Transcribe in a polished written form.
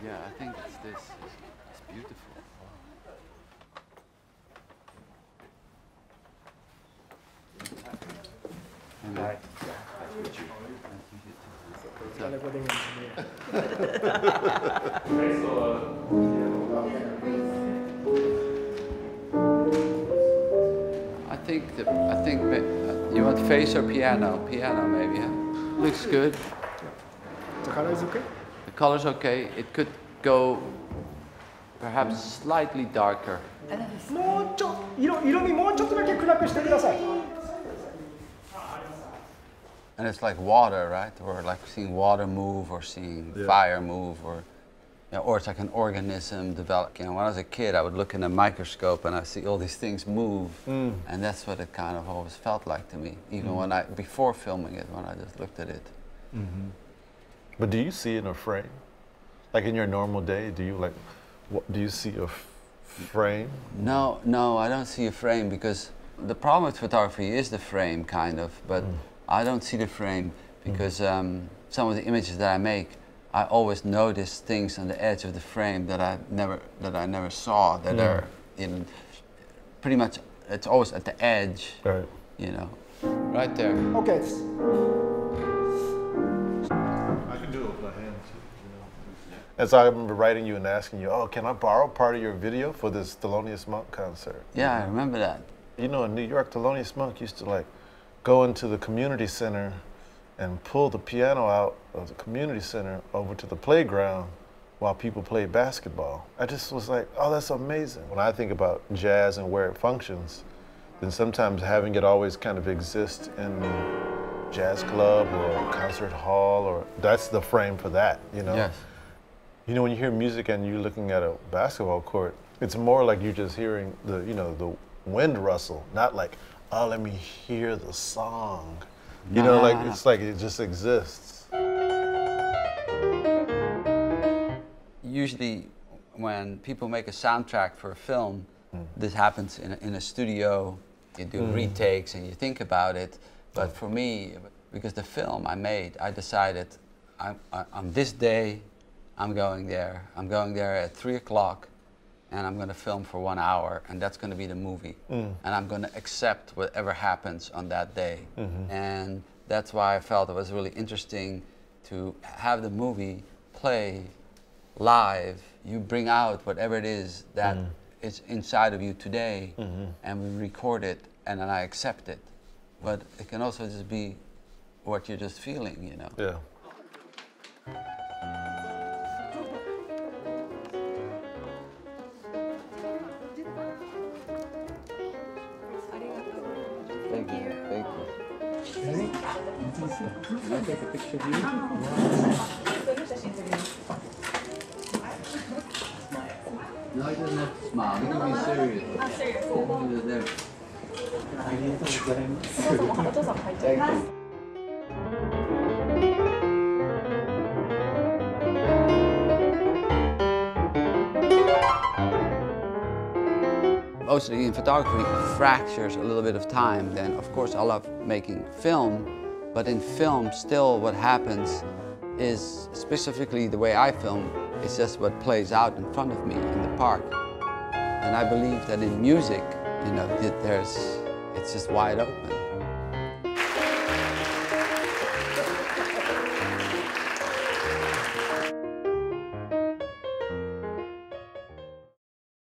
Yeah, I think it's this. It's beautiful. Hi. I think you want face or piano? Piano maybe, huh? Looks good. The color is okay? The color's okay. It could go perhaps slightly darker. もうちょっと色味もうちょっとだけ暗くしてください。 And it's like water, right? Or like seeing water move, or seeing fire move, or it's like an organism develop. You know, when I was a kid, I would look in a microscope and I see all these things move, and that's what it kind of always felt like to me. Even when before filming it, when I just looked at it. But do you see in a frame, like in your normal day? Do you do you see a frame? No, I don't see a frame, because the problem with photography is the frame, kind of, but. I don't see the frame because some of the images that I make, I always notice things on the edge of the frame that I never saw, that are in pretty much, it's always at the edge, right. You know, right there. Okay. I can do it with my hands. And so I remember writing you and asking you, oh, can I borrow part of your video for this Thelonious Monk concert? Yeah, I remember that. You know, in New York, Thelonious Monk used to go into the community center and pull the piano out of the community center over to the playground while people played basketball. I just was like, oh, that's amazing. When I think about jazz and where it functions, then sometimes having it always kind of exist in jazz club or concert hall, or that's the frame for that, you know? Yes. You know, when you hear music and you're looking at a basketball court, it's more like you're just hearing the wind rustle, not like, oh, let me hear the song. You know, it's like it just exists. Usually when people make a soundtrack for a film, this happens in a studio. You do retakes and you think about it. But for me, because the film I made, I decided on this day, I'm going there. I'm going there at 3 o'clock. And I'm going to film for 1 hour, and that's going to be the movie. And I'm going to accept whatever happens on that day. And that's why I felt it was really interesting to have the movie play live. You bring out whatever it is that is inside of you today, and we record it, and then I accept it. But it can also just be what you're just feeling, you know? Yeah. Thank you. Thank you. Ready? Can I take a picture of you? No, he doesn't have to smile. He can be serious. I'm serious. Thank you. Mostly in photography, fractures a little bit of time. Then, of course, I love making film, but in film, still what happens is, specifically the way I film, is just what plays out in front of me in the park. And I believe that in music, you know, it's just wide open.